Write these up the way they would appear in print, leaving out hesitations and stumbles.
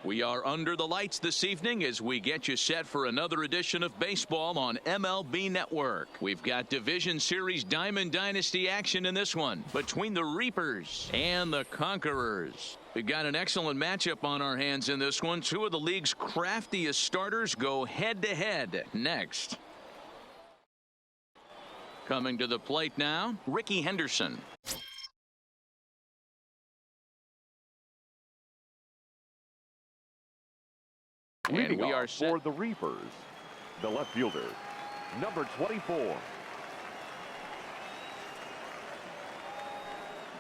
We are under the lights this evening as we get you set for another edition of baseball on MLB Network. We've got Division Series Diamond Dynasty action in this one between the Reapers and the Conquerors. We've got an excellent matchup on our hands in this one. Two of the league's craftiest starters go head-to-head next. Coming to the plate now, Ricky Henderson. Leading we are set for the Reapers, the left fielder, number 24.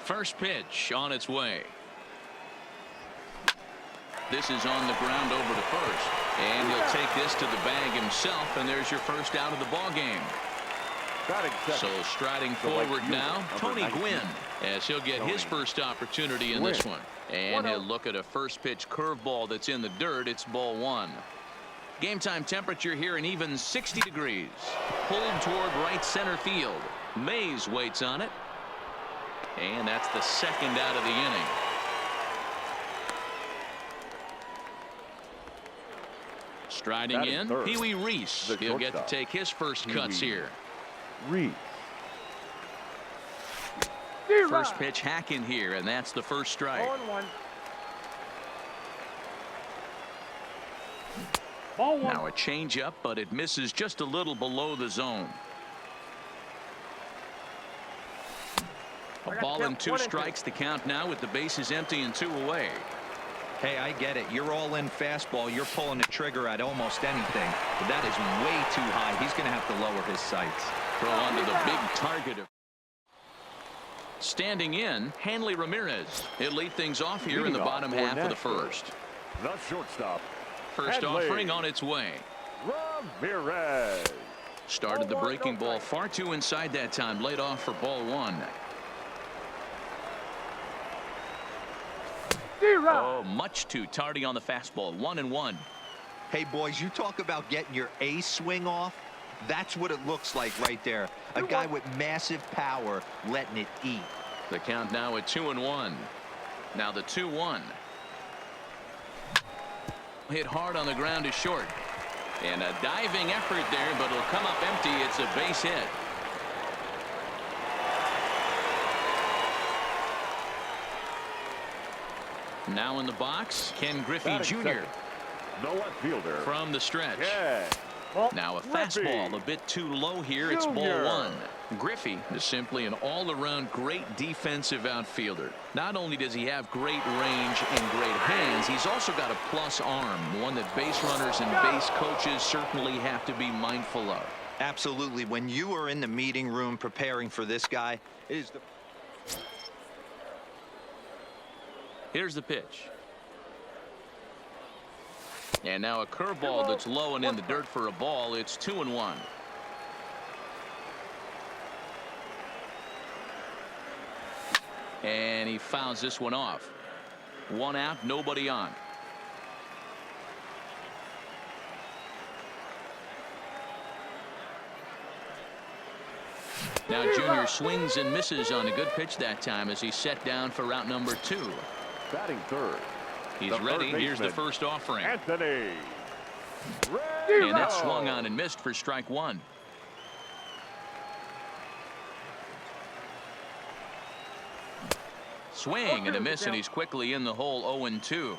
First pitch on its way. This is on the ground over to first, and he'll take this to the bag himself, and there's your first out of the ball game. So striding forward now, Tony Gwynn, as he'll get his first opportunity in this one. And he'll look at a first pitch curveball that's in the dirt. It's ball one. Game time temperature here an even 60 degrees. Pulled toward right center field. Mays waits on it. And that's the second out of the inning. Striding in, Pee Wee Reese. He'll get to take his first cuts here. Reese. First pitch hack in here, and that's the first strike. Ball one. Now a changeup, but it misses just a little below the zone. A ball and two strikes to count now with the bases empty and two away. Hey, I get it. You're all in fastball. You're pulling the trigger at almost anything. But that is way too high. He's going to have to lower his sights. Throw onto the big target. Standing in, Hanley Ramirez. He'll lead things off here in the bottom half of the first. The shortstop. First offering on its way. Ramirez. Started the breaking ball far too inside that time. Laid off for ball one. Oh, much too tardy on the fastball. 1-1. Hey, boys, you talk about getting your A swing off. That's what it looks like right there. A guy with massive power letting it eat. The count now at 2-1. Now the 2-1. Hit hard on the ground to short. And a diving effort there, but it'll come up empty. It's a base hit. Now in the box, Ken Griffey Jr. The left fielder from the stretch. Well, now a fastball a bit too low here. It's ball one. Griffey is simply an all-around great defensive outfielder. Not only does he have great range and great hands, he's also got a plus arm, one that base runners and base coaches certainly have to be mindful of. Absolutely. When you are in the meeting room preparing for this guy, it is the... Here's the pitch. And now a curveball that's low and in the dirt for a ball. It's 2-1. And he fouls this one off. One out, nobody on. Now Junior swings and misses on a good pitch that time as he's set down for route number 2. Batting third. He's ready. Here's the first offering. Anthony. And that swung on and missed for strike one. Swing and a miss, and he's quickly in the hole. 0-2.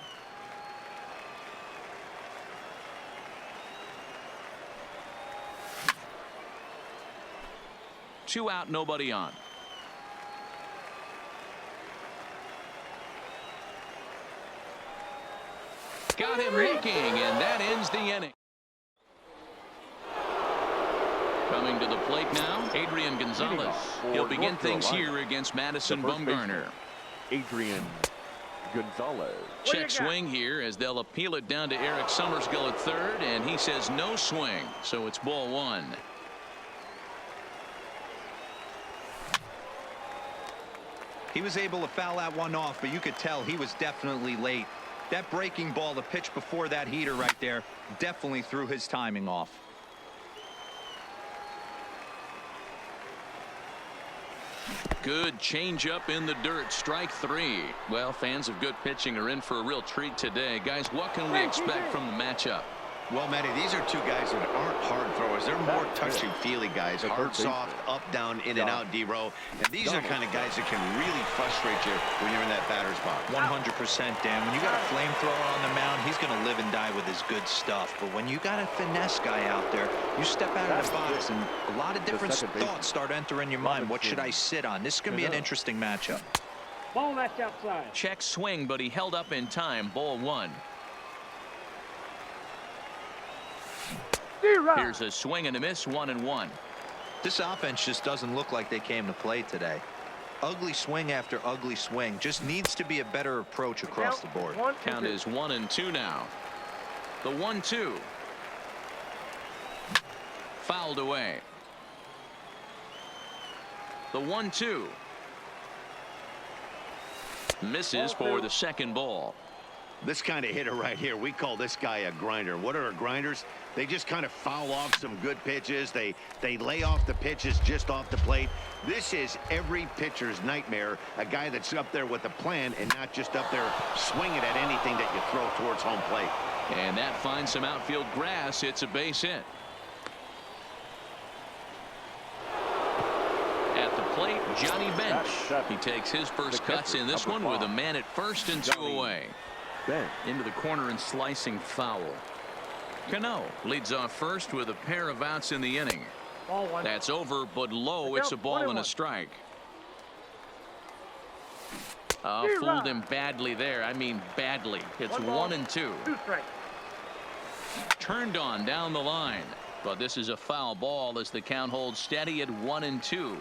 Two out, nobody on. Got him looking, and that ends the inning. Coming to the plate now, Adrian Gonzalez. He'll begin things here against Madison Bumgarner. Adrian Gonzalez. Check swing here as they'll appeal it down to Eric Summerskill at third, and he says no swing, so it's ball one. He was able to foul that one off, but you could tell he was definitely late. That breaking ball, the pitch before that heater right there, definitely threw his timing off. Good changeup in the dirt. Strike 3. Well, fans of good pitching are in for a real treat today. Guys, what can we expect from the matchup? Well, Matty, these are two guys that aren't hard throwers. They're more touchy-feely guys. Hard, soft, up, down, in and out, D-row. And these are kind of guys that can really frustrate you when you're in that batter's box. 100%, Dan. When you got a flamethrower on the mound, he's going to live and die with his good stuff. But when you got a finesse guy out there, you step out of the box, and a lot of different thoughts start entering your mind. What should I sit on? This is going to be an interesting matchup. Ball that's outside. Check swing, but he held up in time. Ball 1. Here's a swing and a miss. 1-1. This offense just doesn't look like they came to play today. Ugly swing after ugly swing. Just needs to be a better approach across the board. Count is 1-2 now. The 1-2. Fouled away. The 1-2. Misses for the second ball. This kind of hitter right here, we call this guy a grinder. What are grinders? They just kind of foul off some good pitches. They lay off the pitches just off the plate. This is every pitcher's nightmare, a guy that's up there with a plan and not just up there swinging at anything that you throw towards home plate. And that finds some outfield grass. It's a base hit. At the plate, Johnny Bench. He takes his first cuts in this one with a man at first and 2 away. Into the corner and slicing foul. Cano leads off first with a pair of outs in the inning. That's over, but low. It's a ball and a strike. Fooled him badly there. I mean badly. It's 1-2. Turned on down the line, but this is a foul ball as the count holds steady at 1-2.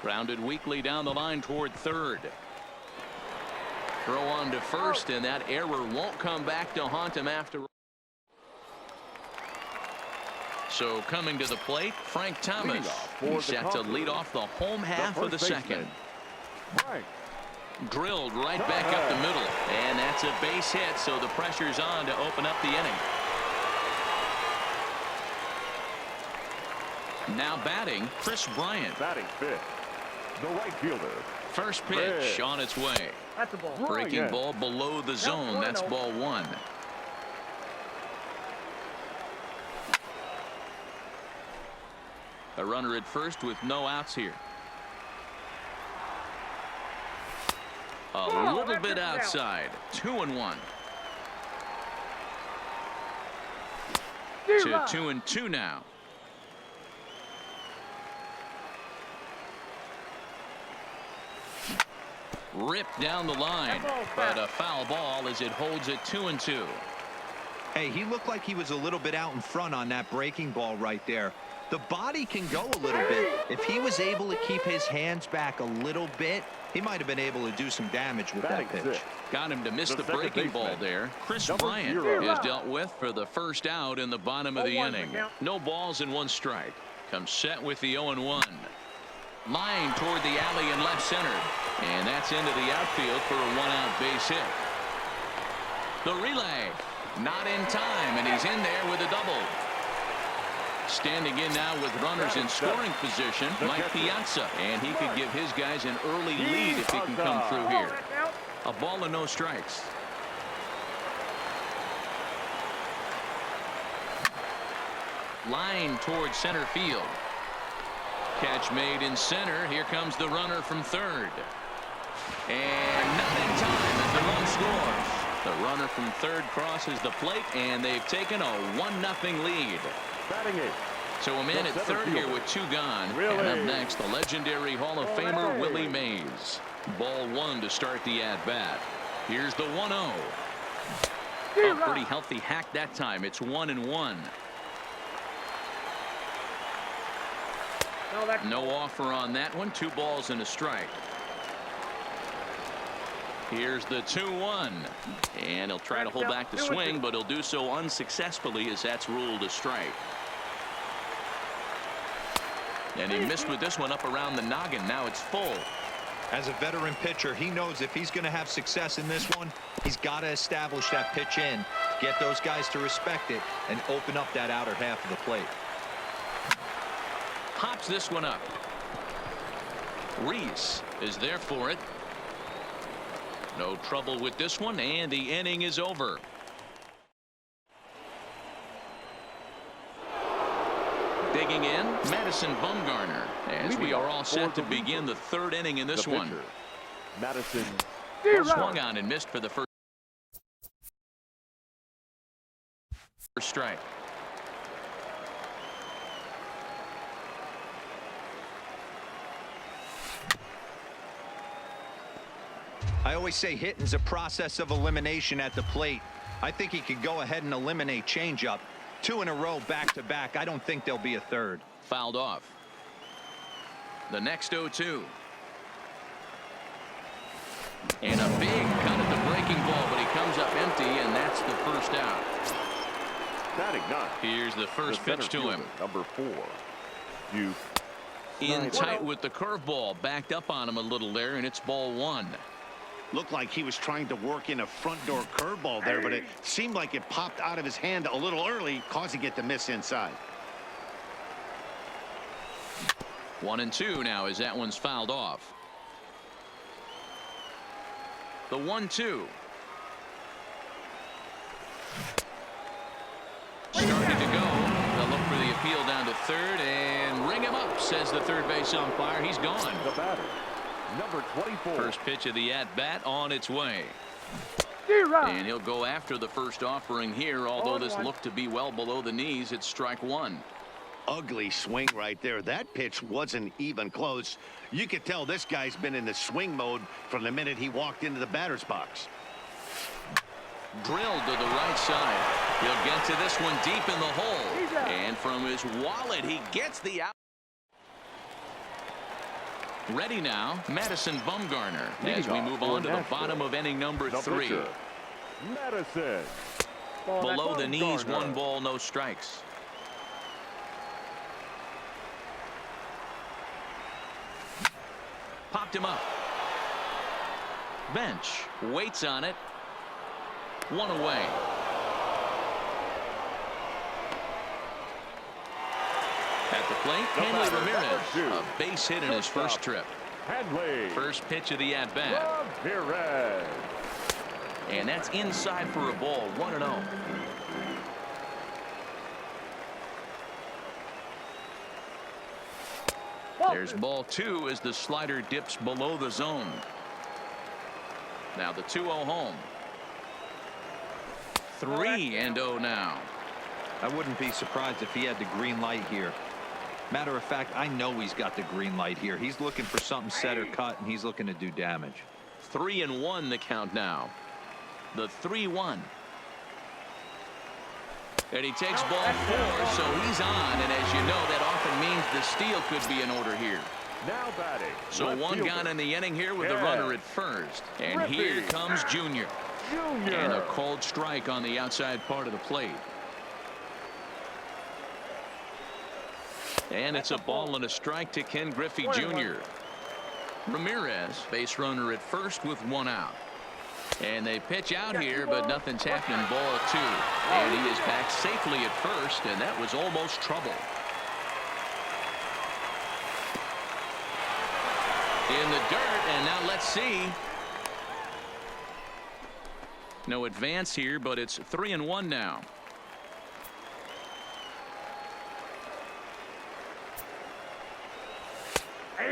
Grounded weakly down the line toward third. Throw on to first, and that error won't come back to haunt him after. So coming to the plate, Frank Thomas. He's set to lead off the home half of the second. Drilled right back up the middle, and that's a base hit, so the pressure's on to open up the inning. Now batting, Chris Bryant. Batting fifth, the right fielder. First pitch on its way. That's a ball. Breaking ball below the zone. That's ball 1. A runner at first with no outs here. A little bit outside. 2-1. To 2-2 now. Ripped down the line, but a foul ball as it holds it 2-2. Hey, he looked like he was a little bit out in front on that breaking ball right there. The body can go a little bit. If he was able to keep his hands back a little bit, he might have been able to do some damage with that pitch. Got him to miss the breaking ball there. Chris Bryant is dealt with for the first out in the bottom of the inning. No balls and 1 strike. Comes set with the 0-1. Line toward the alley in left center. And that's into the outfield for a 1-out base hit. The relay. Not in time, and he's in there with a double. Standing in now with runners in scoring position, Mike Piazza. And he could give his guys an early lead if he can come through here. A ball and no strikes. Line toward center field. Catch made in center. Here comes the runner from third. And not in time as the run scores. The runner from third crosses the plate, and they've taken a 1-0 lead. So a man at third here with 2 gone. And up next, the legendary Hall of Famer Willie Mays. Ball 1 to start the at-bat. Here's the 1-0. A pretty healthy hack that time. It's 1-1. No offer on that one. 2 balls and a strike. Here's the 2-1. And he'll try to hold back the swing, but he'll do so unsuccessfully as that's ruled a strike. And he missed with this one up around the noggin. Now it's full. As a veteran pitcher, he knows if he's going to have success in this one, he's got to establish that pitch in, get those guys to respect it, and open up that outer half of the plate. Pops this one up. Reese is there for it. No trouble with this one, and the inning is over. Digging in, Madison Bumgarner, as we are all set to begin the third inning in this one. Madison swung on and missed for the first strike. I always say hitting's a process of elimination at the plate. I think he could go ahead and eliminate changeup. 2 in a row back-to-back. I don't think there'll be a third. Fouled off. The next 0-2. And a big cut at the breaking ball, but he comes up empty, and that's the first out. Here's the first pitch to him. Number 4. In tight with the curveball. Backed up on him a little there, and it's ball 1. Looked like he was trying to work in a front door curveball there, but it seemed like it popped out of his hand a little early, causing it to miss inside. 1-2 now as that one's fouled off. The 1-2. Starting to go. They'll look for the appeal down to third and ring him up, says the third base umpire. He's gone. The batter, number 24. First pitch of the at-bat on its way. And he'll go after the first offering here, although this looked to be well below the knees. It's strike 1. Ugly swing right there. That pitch wasn't even close. You could tell this guy's been in the swing mode from the minute he walked into the batter's box. Drilled to the right side. He'll get to this one deep in the hole. And from his wallet, he gets the out. Ready now, Madison Bumgarner, as we move on to the bottom of inning number 3. Madison. Below the knees, 1 ball, no strikes. Popped him up. Bench waits on it. 1 away. At the plate, Hanley Ramirez, a base hit in his first trip. First pitch of the at-bat. And that's inside for a ball. 1-0. There's ball 2 as the slider dips below the zone. Now the 2-0 home. 3-0 now. I wouldn't be surprised if he had the green light here. Matter of fact, I know he's got the green light here. He's looking for something set or cut, and he's looking to do damage. 3-1 the count now. The 3-1. And he takes ball 4, so he's on. And as you know, that often means the steal could be in order here. Now batting. So 1 gone in the inning here with the runner at first. And here comes Junior. And a called strike on the outside part of the plate. And it's a ball and a strike to Ken Griffey Jr. Ramirez, base runner at first with 1 out. And they pitch out here, but nothing's happening. Ball 2. And he is back safely at first, and that was almost trouble. In the dirt, and now let's see. No advance here, but it's 3-1 now.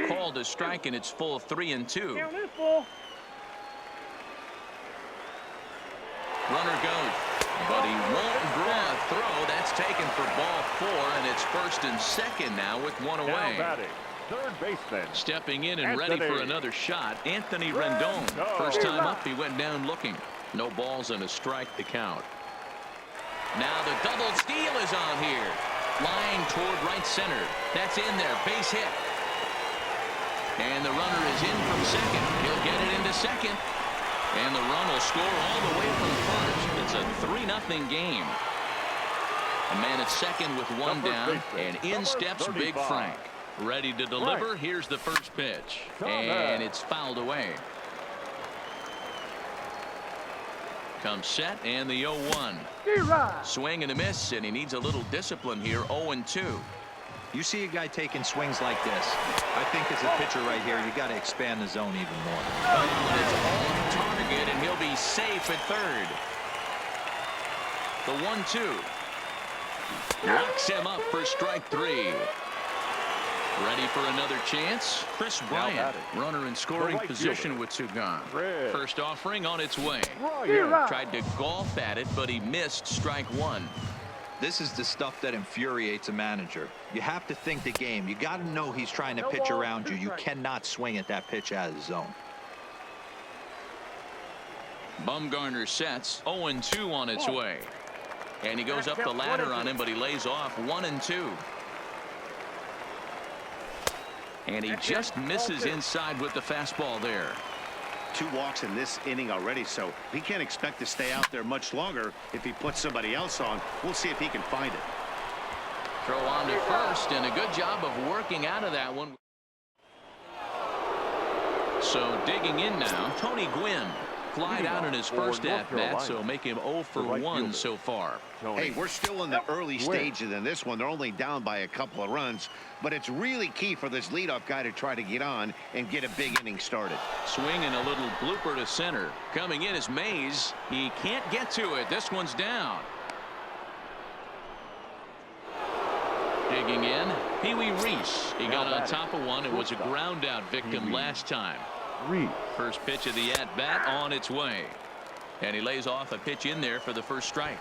Called a strike, and it's full 3-2. Runner goes, but he won't draw a throw. That's taken for ball 4, and it's first and second now with 1 away. Third baseman. Stepping in and ready for another shot, Anthony Rendon. First time up, he went down looking. No balls and a strike to count. Now the double steal is on here. Flying toward right center. That's in there. Base hit. And the runner is in from second. He'll get it into second. And the run will score all the way from first. It's a 3-0 game. A man at second with 1 down. And in steps Big Frank. Ready to deliver. Here's the first pitch. And it's fouled away. Comes set and the 0-1. Swing and a miss, and he needs a little discipline here. 0-2. You see a guy taking swings like this. I think as a pitcher right here, you got to expand the zone even more. It's off target, and he'll be safe at third. The 1-2. Locks him up for strike 3. Ready for another chance. Chris Bryant, runner in scoring position with 2 gone. First offering on its way. Tried to golf at it, but he missed strike 1. This is the stuff that infuriates a manager. You have to think the game. You got to know he's trying to pitch around you. You cannot swing at that pitch out of the zone. Bumgarner sets. 0-2 on its way. And he goes up the ladder on him, but he lays off 1-2. And he just misses inside with the fastball there. 2 walks in this inning already, so he can't expect to stay out there much longer if he puts somebody else on. We'll see if he can find it. Throw on to first, and a good job of working out of that one. So digging in now, Tony Gwynn. Flied out in his first at-bat, so make him 0 for 1 so far. Hey, we're still in the early stages in this one. They're only down by a couple of runs, but it's really key for this leadoff guy to try to get on and get a big inning started. Swing and a little blooper to center. Coming in is Mays. He can't get to it. This one's down. Digging in, Pee Wee Reese. He got on top of one. It was a ground out victim last time. First pitch of the at-bat on its way. And he lays off a pitch in there for the first strike.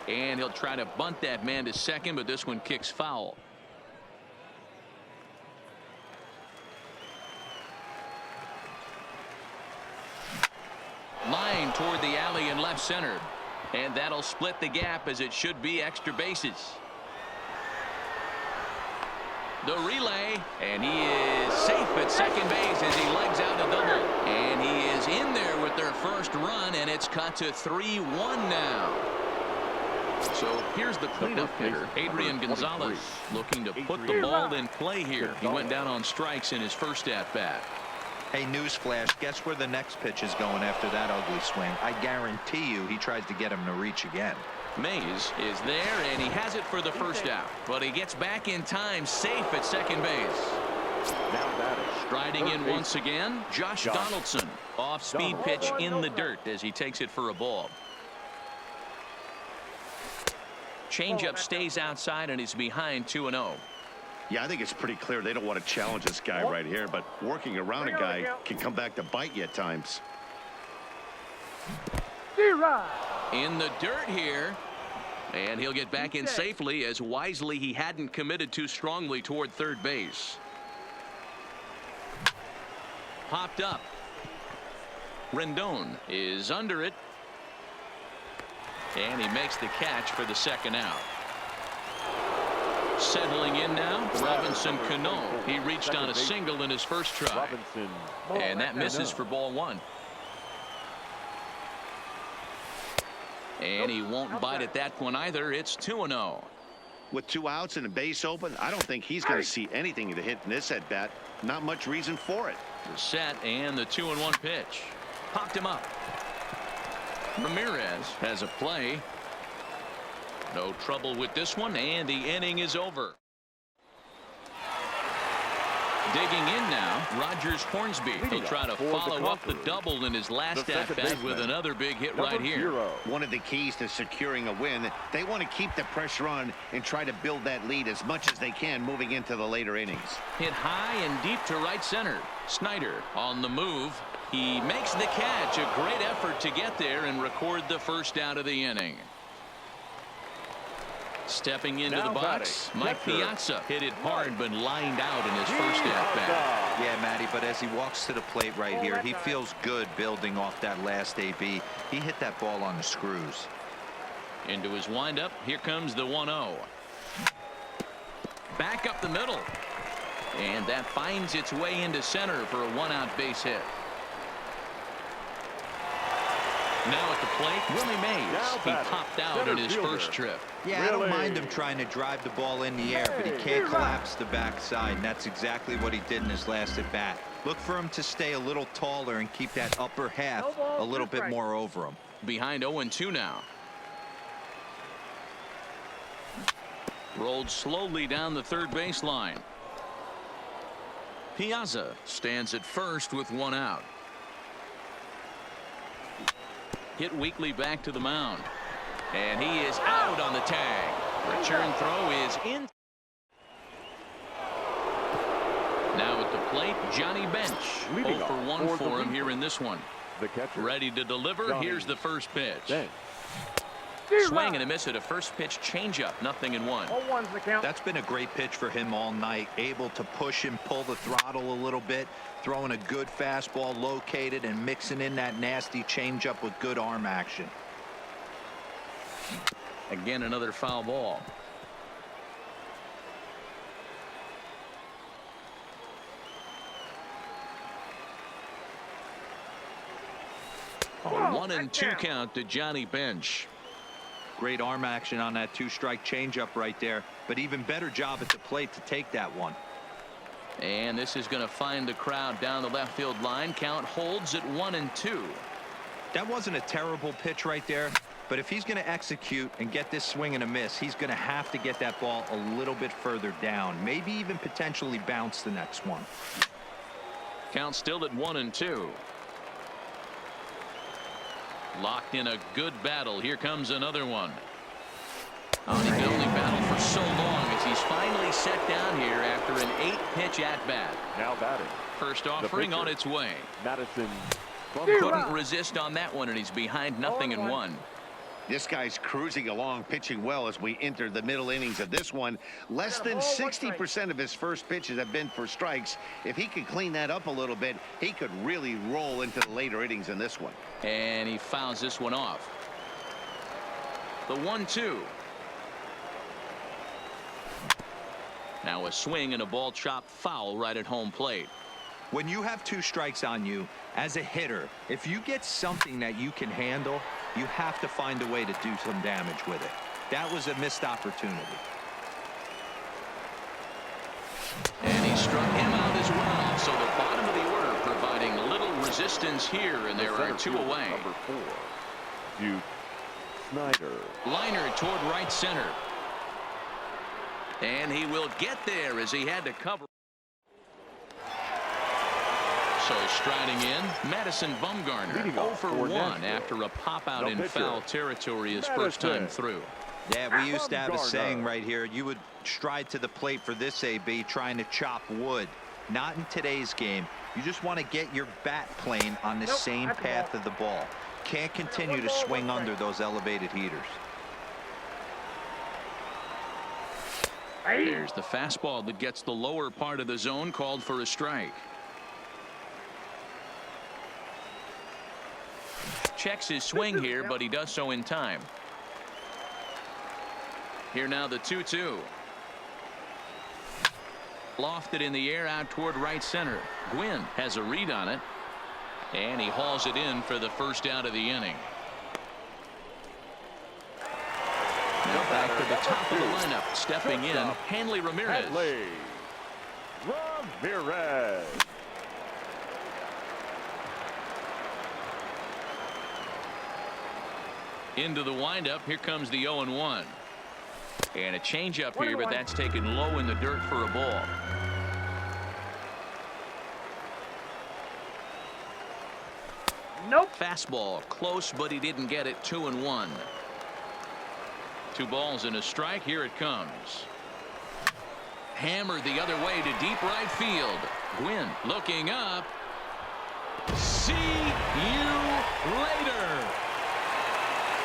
And he'll try to bunt that man to second, but this one kicks foul. Line toward the alley in left center. And that'll split the gap, as it should be extra bases. The relay, and he is safe at second base as he legs out a double. And he is in there with their first run, and it's cut to 3-1 now. So here's the cleanup hitter, Adrian Gonzalez, looking to put the ball in play here. He went down on strikes in his first at-bat. Hey, newsflash, guess where the next pitch is going after that ugly swing? I guarantee you he tries to get him to reach again. Mays is there, and he has it for the first out. But he gets back in time, safe at second base. Striding in once again, Josh Donaldson. Off-speed pitch in the dirt as he takes it for a ball. Changeup stays outside, and he's behind 2-0. Yeah, I think it's pretty clear they don't want to challenge this guy right here, but working around a guy can come back to bite you at times. In the dirt here, and he'll get back in safely, as wisely he hadn't committed too strongly toward third base. Popped up. Rendon is under it, and he makes the catch for the second out. Settling in now, Robinson Cano. He reached on a single in his first try, and that misses for ball 1. And he won't bite at that one either. It's 2-0. With 2 outs and a base open, I don't think he's going to see anything to hit in this at bat. Not much reason for it. The set and the 2-1 pitch. Popped him up. Ramirez has a play. No trouble with this one, and the inning is over. Digging in now, Rogers Hornsby. He'll try to follow up the double in his last at-bat with another big hit right here. One of the keys to securing a win, they want to keep the pressure on and try to build that lead as much as they can moving into the later innings. Hit high and deep to right center. Snyder on the move. He makes the catch. A great effort to get there and record the first out of the inning. Stepping into the box, Mike Piazza hit it hard but lined out in his first at-bat. Yeah, Matty, but as he walks to the plate right here, he feels good building off that last AB. He hit that ball on the screws. Into his windup, here comes the 1-0. Back up the middle. And that finds its way into center for a 1-out base hit. Now at the plate, Willie Mays. He popped out in his first trip. Yeah, I don't mind him trying to drive the ball in the air, but he can't collapse the backside, and that's exactly what he did in his last at bat. Look for him to stay a little taller and keep that upper half a little bit more over him. Behind 0-2 now. Rolled slowly down the third baseline. Piazza stands at first with one out. Hit weakly back to the mound. And he is out on the tag. Return throw is in. Now at the plate, Johnny Bench. 0 for 1 for him here in this one. Ready to deliver. Here's the first pitch. Swing and a miss at a first pitch changeup. 0-1. That's been a great pitch for him all night. Able to push and pull the throttle a little bit. Throwing a good fastball located and mixing in that nasty changeup with good arm action. Again, another foul ball. A 1-2 count to Johnny Bench. Great arm action on that 2-strike changeup right there, but even better job at the plate to take that one. And this is going to find the crowd down the left field line. Count holds at 1-2. That wasn't a terrible pitch right there, but if he's going to execute and get this swing and a miss, he's going to have to get that ball a little bit further down, maybe even potentially bounce the next one. Count still at 1-2. Locked in a good battle. Here comes another one. Oh, he can only battle for so long as he's finally set down here after an 8-pitch at-bat. Now batting. First offering on its way. Madison. Couldn't resist on that one, and he's behind 0-1. This guy's cruising along, pitching well as we enter the middle innings of this one. Less than 60% of his first pitches have been for strikes. If he could clean that up a little bit, he could really roll into the later innings in this one. And he fouls this one off. The 1-2. Now a swing and a ball chopped foul right at home plate. When you have 2 strikes on you, as a hitter, if you get something that you can handle, you have to find a way to do some damage with it. That was a missed opportunity. And he struck him out as well. So the bottom of the order providing little resistance here, and there are 2 away. Number 4, Duke Snyder. Liner toward right center. And he will get there as he had to cover. So striding in, Madison Bumgarner 0 for 1 after a pop out in foul territory his first time through. Yeah, we used to have a saying right here. You would stride to the plate for this AB trying to chop wood. Not in today's game. You just want to get your bat plane on the same path of the ball. Can't continue to swing under those elevated heaters. There's the fastball that gets the lower part of the zone, called for a strike. Checks his swing here, but he does so in time. Here now the 2-2. Lofted in the air out toward right center. Gwynn has a read on it, and he hauls it in for the first out of the inning. Now back to the top of the lineup, stepping in, Hanley Ramirez. Ramirez. Into the windup. Here comes the 0-1. And a changeup here, but that's taken low in the dirt for a ball. Nope. Fastball close, but he didn't get it. 2-1. 2 balls and a strike. Here it comes. Hammered the other way to deep right field. Gwynn looking up. See you later.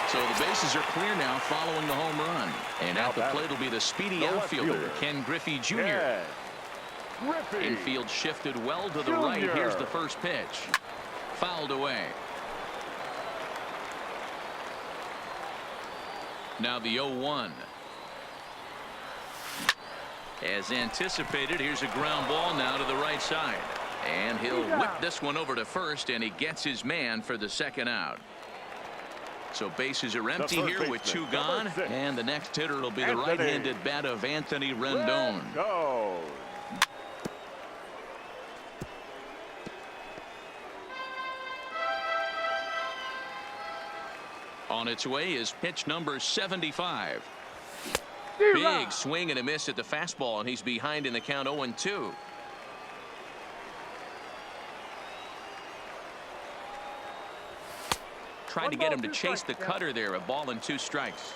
So the bases are clear now following the home run. And at the plate will be the speedy outfielder, Ken Griffey Jr. Infield shifted well to the right. Here's the first pitch. Fouled away. Now the 0-1. As anticipated, here's a ground ball now to the right side. And he'll whip this one over to first, and he gets his man for the second out. So bases are empty here with 2 gone, and the next hitter will be the right-handed bat of Anthony Rendon. On its way is pitch number 75. Big swing and a miss at the fastball, and he's behind in the count 0-2. tried to get him to chase the cutter there. A ball and 2 strikes.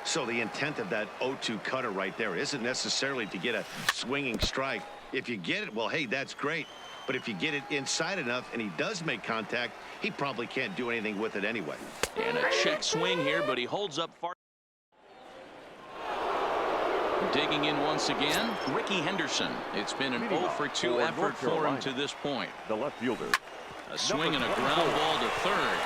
So the intent of that 0-2 cutter right there isn't necessarily to get a swinging strike. If you get it, well, hey, that's great. But if you get it inside enough and he does make contact, he probably can't do anything with it anyway. And a check swing here, but he holds up far. Digging in once again, Ricky Henderson. It's been an 0 for 2 effort for him to this point. The left fielder. A swing and a ground ball to third.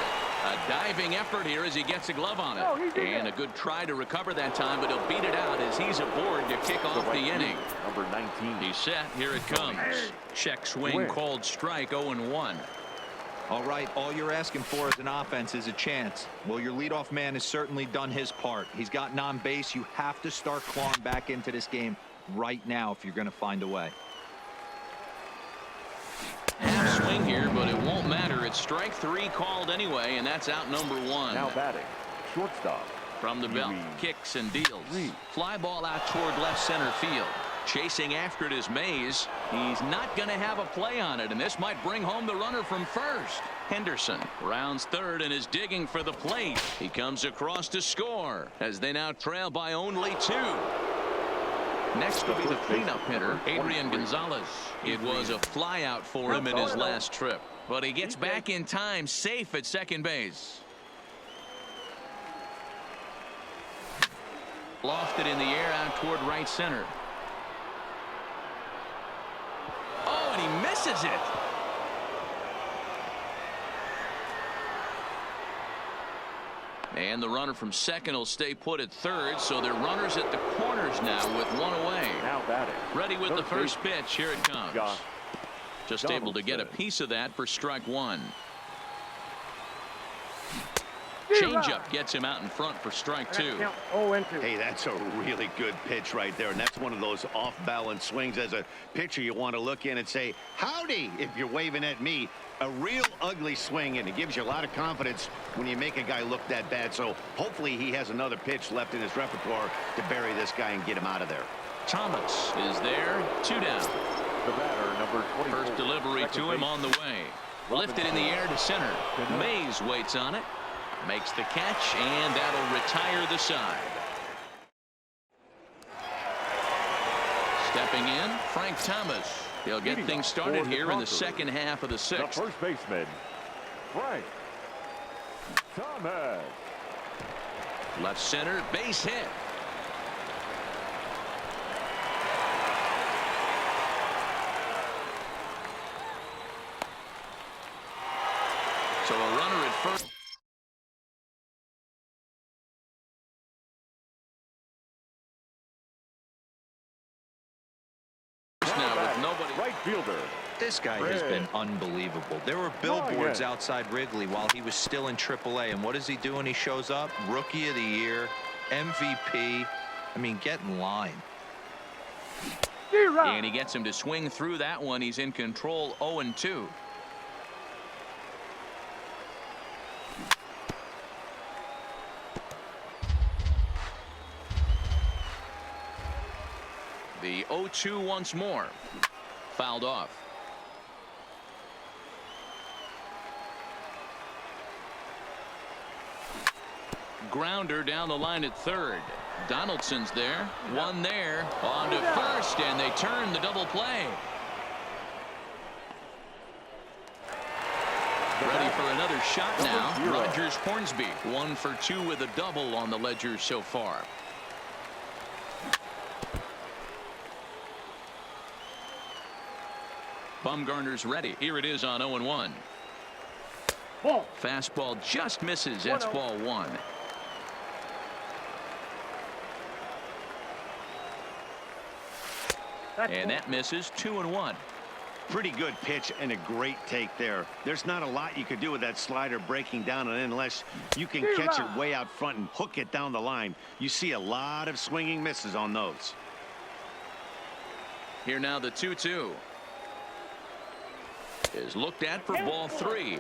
A diving effort here as he gets a glove on it. And a good try to recover that time, but he'll beat it out as he's aboard to kick off the inning. Number 19. He's set. Here it comes. Check swing called strike. 0-1. All right, all you're asking for as an offense is a chance. Well, your leadoff man has certainly done his part. He's gotten on base. You have to start clawing back into this game right now if you're going to find a way. Half swing here, but it won't matter. It's strike 3 called anyway, and that's out number 1. Now batting, shortstop. From the belt, kicks and deals. Fly ball out toward left center field. Chasing after it is Mays. He's not going to have a play on it, and this might bring home the runner from first. Henderson rounds third and is digging for the plate. He comes across to score as they now trail by only 2. Next will be the cleanup hitter, Adrian Gonzalez. It was a fly out for him in his last trip, but he gets back in time, safe at second base. Lofted in the air out toward right center. Oh, and he misses it. And the runner from second will stay put at third, so they're runners at the corners now with 1 away. Now batting. Ready with the first pitch. Here it comes. Just able to get a piece of that for strike 1. Changeup gets him out in front for strike 2. Hey, that's a really good pitch right there, and that's one of those off-balance swings. As a pitcher, you want to look in and say, howdy, if you're waving at me. A real ugly swing, and it gives you a lot of confidence when you make a guy look that bad. So hopefully he has another pitch left in his repertoire to bury this guy and get him out of there. Thomas is there. 2 down. The batter, number 24. First delivery to him on the way. Lifted in the air to center. Mays waits on it. Makes the catch, and that'll retire the side. Stepping in, Frank Thomas. He'll get things started here in the second half of the 6th. The first baseman, Frank Thomas. Left center, base hit. So a runner at first. Right fielder. This guy has been unbelievable. There were billboards outside Wrigley while he was still in AAA, and what does he do when he shows up? Rookie of the Year, MVP. I mean, get in line. And he gets him to swing through that one. He's in control. 0-2. The 0-2 once more. Fouled off. Grounder down the line at third. Donaldson's there. One there. On to first, and they turn the double play. Ready for another shot now. Rogers Hornsby. 1 for 2 with a double on the ledger so far. Bumgarner's ready. Here it is on 0-1. Fastball just misses. That's ball 1. And that misses. 2-1. Pretty good pitch and a great take there. There's not a lot you could do with that slider breaking down, and unless you can catch it way out front and hook it down the line, you see a lot of swinging misses on those. Here now the 2-2. Is looked at for ball 3.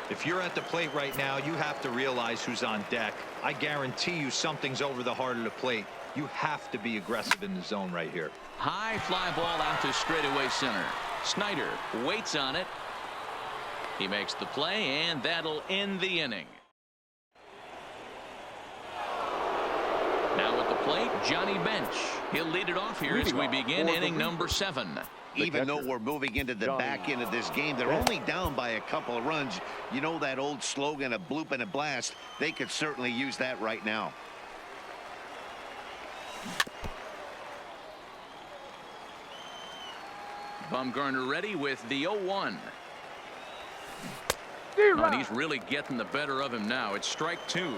If you're at the plate right now, you have to realize who's on deck. I guarantee you something's over the heart of the plate. You have to be aggressive in the zone right here. High fly ball out to straightaway center. Snyder waits on it. He makes the play, and that'll end the inning. plate, Johnny Bench. He'll lead it off here as we begin inning number 7. Even though we're moving into the back end of this game, they're only down by a couple of runs. You know that old slogan, a bloop and a blast? They could certainly use that right now. Bumgarner ready with the 0-1. Oh, and he's really getting the better of him now. It's strike 2.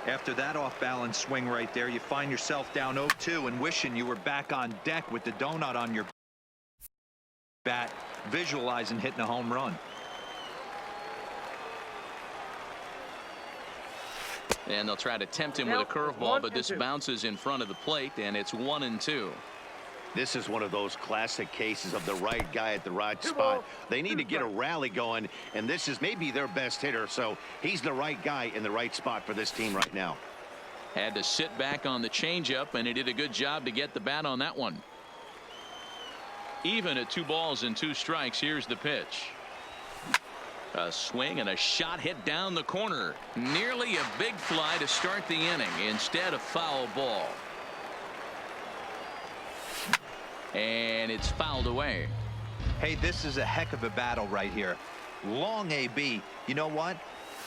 After that off-balance swing right there, you find yourself down 0-2 and wishing you were back on deck with the donut on your bat, visualizing hitting a home run. And they'll try to tempt him with a curveball, but this bounces in front of the plate, and it's 1-2. This is one of those classic cases of the right guy at the right spot. They need to get a rally going, and this is maybe their best hitter, so he's the right guy in the right spot for this team right now. Had to sit back on the changeup, and he did a good job to get the bat on that one. Even at 2 balls and 2 strikes, here's the pitch. A swing and a shot hit down the corner. Nearly a big fly to start the inning. Instead, a foul ball. And it's fouled away. Hey, this is a heck of a battle right here. Long AB. You know what?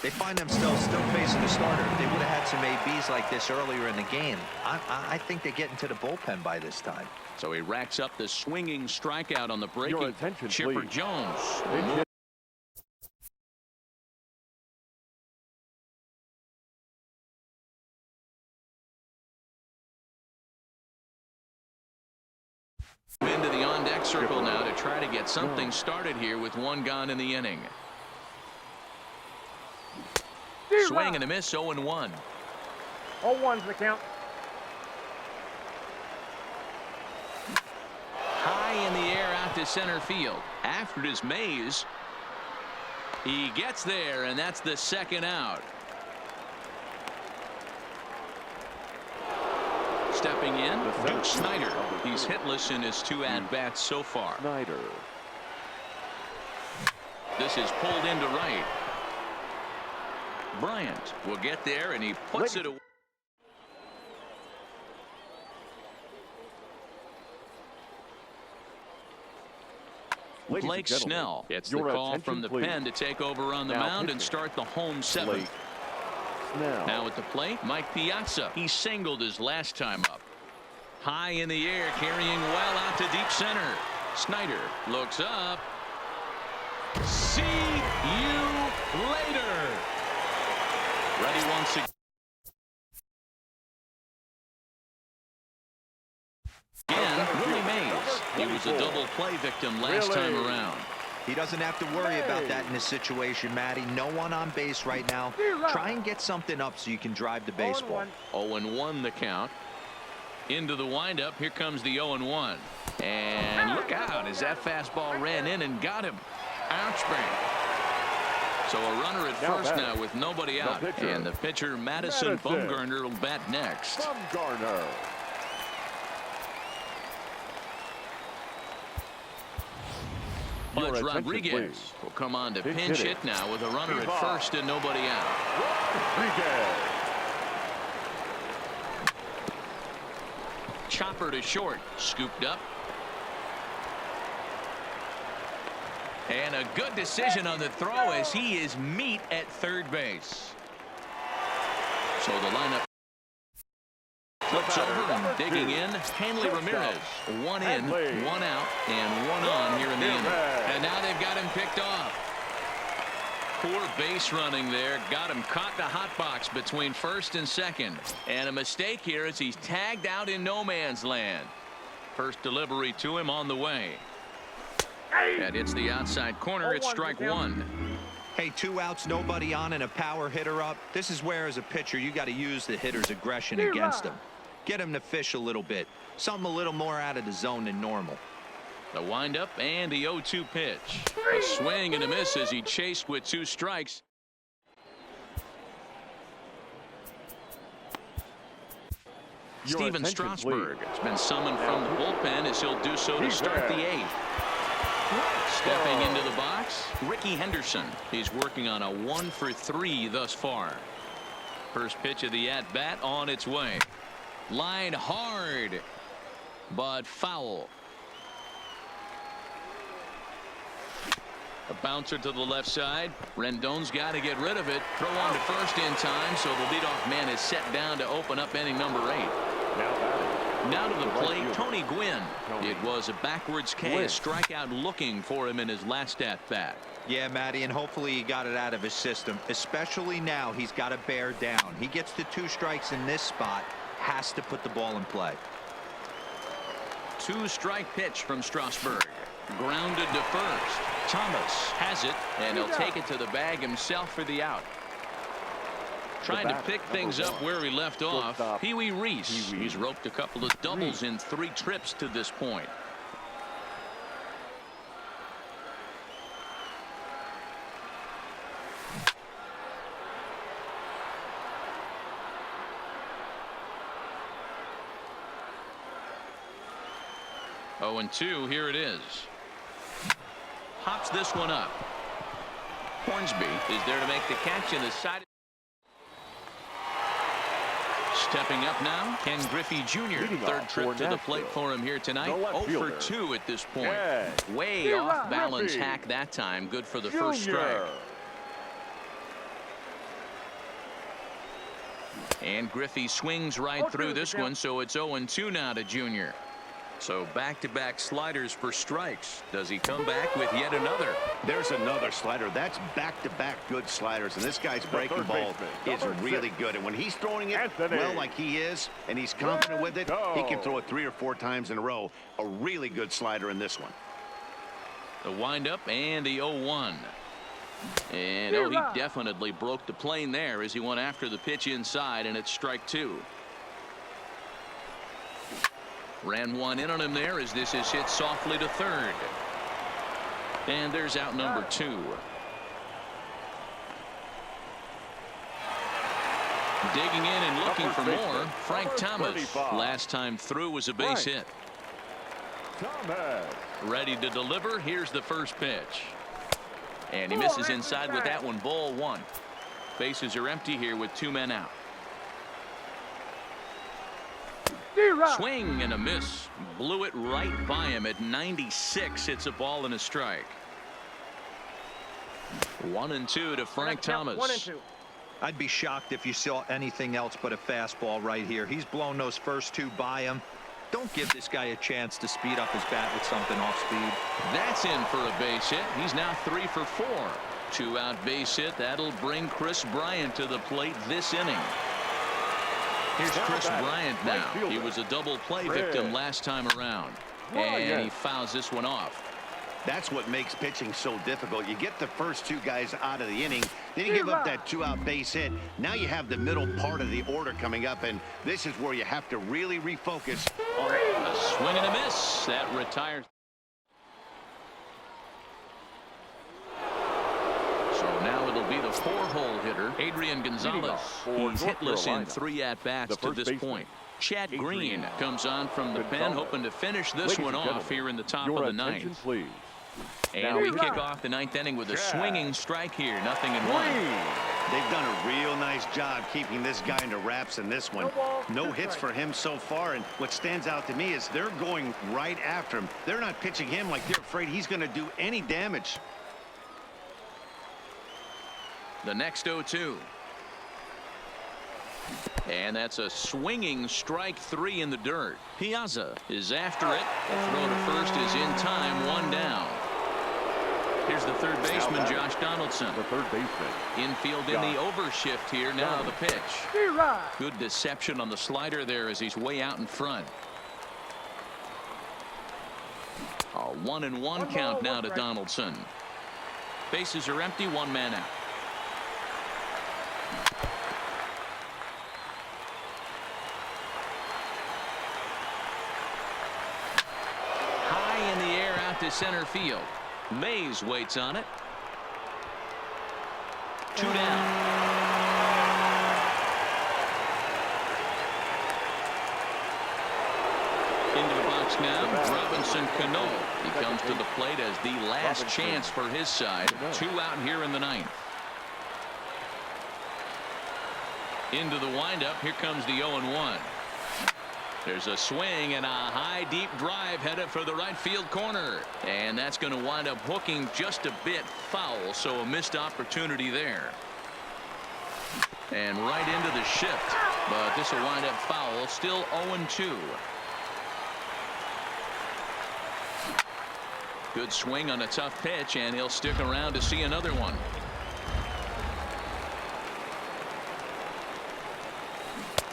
They find themselves still facing the starter. If they would have had some ABs like this earlier in the game, I think they get into the bullpen by this time. So he racks up the swinging strikeout on the breaking Chipper please. Jones. Into the on-deck circle now to try to get something started here with 1 gone in the inning. Swing and a miss, 0-1. 0-1's the count. High in the air out to center field. After it is Mays. He gets there, and that's the 2nd out. Stepping in, Duke Snider. He's hitless in his 2 at-bats so far. Snider. This is pulled into right. Bryant will get there, and he puts it away. Blake Snell gets the call from the pen to take over on the mound and start the home 7th. Now at the plate, Mike Piazza. He singled his last time up. High in the air, carrying well out to deep center. Snider looks up. See you later. Ready once again. Willie Mays. He was a double play victim last time around. He doesn't have to worry about that in this situation, Matty. No one on base right now. Try and get something up so you can drive the baseball. 0-1 the count. Into the windup. Here comes the 0-1. And look out as that fastball ran in and got him. Ouch, bang. So a runner at first now with nobody out. And the pitcher, Madison Bumgarner, will bat next. Bumgarner. Budge Rodriguez will come on to pinch hit now with a runner at first and nobody out. Rodriguez. Chopper to short, scooped up. And a good decision on the throw as he is meat at third base. So the lineup flips over and digging in. Hanley Ramirez. 1 in, 1 out, and 1 on here in the inning. And now they've got him picked off. Poor base running there. Got him caught in the hot box between first and second. And a mistake here as he's tagged out in no man's land. First delivery to him on the way. And it's the outside corner. It's strike 1. Hey, 2 outs, nobody on, and a power hitter up. This is where, as a pitcher, you got to use the hitter's aggression against him. Get him to fish a little bit. Something a little more out of the zone than normal. The windup and the 0-2 pitch. A swing and a miss as he chased with 2 strikes. Steven Strasburg has been summoned from the bullpen as he'll do so to start the 8th. Stepping into the box, Ricky Henderson. He's working on a 1 for 3 thus far. First pitch of the at-bat on its way. Line hard, but foul. A bouncer to the left side. Rendon's got to get rid of it. Throw on to first in time, so the leadoff man is set down to open up inning number 8. Now to the plate, Tony Gwynn. It was a backwards K, a strikeout looking for him in his last at-bat. Yeah, Matty, and hopefully he got it out of his system, especially now he's got to bear down. He gets the 2 strikes in this spot, has to put the ball in play. 2-strike pitch from Strasburg. Grounded to first. Thomas has it, and he'll take it to the bag himself for the out. Trying to pick things up where he left off, Pee-wee Reese. He's roped a couple of doubles in 3 trips to this point. Oh, and 2, here it is. Hops this one up. Hornsby is there to make the catch in the side. Stepping up now, Ken Griffey Jr. Third trip to the plate for him here tonight. 0 for 2 at this point. Way off balance hack that time. Good for the first strike. And Griffey swings right through this one, so it's 0-2 now to Jr. So back-to-back sliders for strikes. Does he come back with yet another? There's another slider. That's back-to-back good sliders, and this guy's breaking ball is really good. And when he's throwing it well like he is, and he's confident with it, he can throw it 3 or 4 times in a row. A really good slider in this one. The windup and the 0-1. And he definitely broke the plane there as he went after the pitch inside, and it's strike 2. Ran one in on him there as this is hit softly to third. And there's out number 2. Digging in and looking for more, Frank Thomas. Last time through was a base hit. Ready to deliver. Here's the first pitch. And he misses inside with that one. Ball 1. Bases are empty here with 2 men out. Swing and a miss. Blew it right by him at 96. It's a ball and a strike. 1-2 to Frank Thomas. 1-2. I'd be shocked if you saw anything else but a fastball right here. He's blown those first 2 by him. Don't give this guy a chance to speed up his bat with something off speed. That's in for a base hit. He's now 3 for 4. 2-out base hit. That'll bring Chris Bryant to the plate this inning. Here's Chris Bryant now. He was a double play victim last time around. And he fouls this one off. That's what makes pitching so difficult. You get the first 2 guys out of the inning, then you give up that 2-out base hit. Now you have the middle part of the order coming up, and this is where you have to really refocus. A swing and a miss. That retires. So now it'll be the 4-hole hitter, Adrian Gonzalez. He's hitless in 3 at-bats to this point. Chad Green comes on from the pen, hoping to finish this one off here in the top of the 9th. And we kick off the 9th inning with a swinging strike here. 0-1. They've done a real nice job keeping this guy into wraps in this one. No hits for him so far, and what stands out to me is they're going right after him. They're not pitching him like they're afraid he's going to do any damage. The next 0-2. And that's a swinging strike 3 in the dirt. Piazza is after it. The throw to first is in time. 1 down. Here's the third baseman, Josh Donaldson. The third baseman. Infield in the overshift here. Now the pitch. Good deception on the slider there as he's way out in front. A 1-1 count now to Donaldson. Bases are empty. 1 man out. High in the air out to center field. Mays waits on it. 2 down. Into the box now, Robinson Cano. He comes to the plate as the last chance for his side. 2 out here in the 9th. Into the windup. Here comes the 0-1. There's a swing and a high deep drive headed for the right field corner, and that's going to wind up hooking just a bit foul, so a missed opportunity there. And right into the shift, but this will wind up foul. Still 0-2. Good swing on a tough pitch, and he'll stick around to see another one.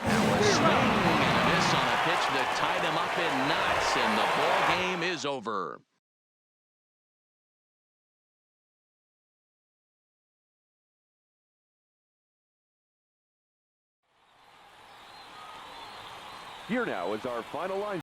Now a swing and a miss on a pitch that tied him up in knots, and the ball game is over. Here now is our final line.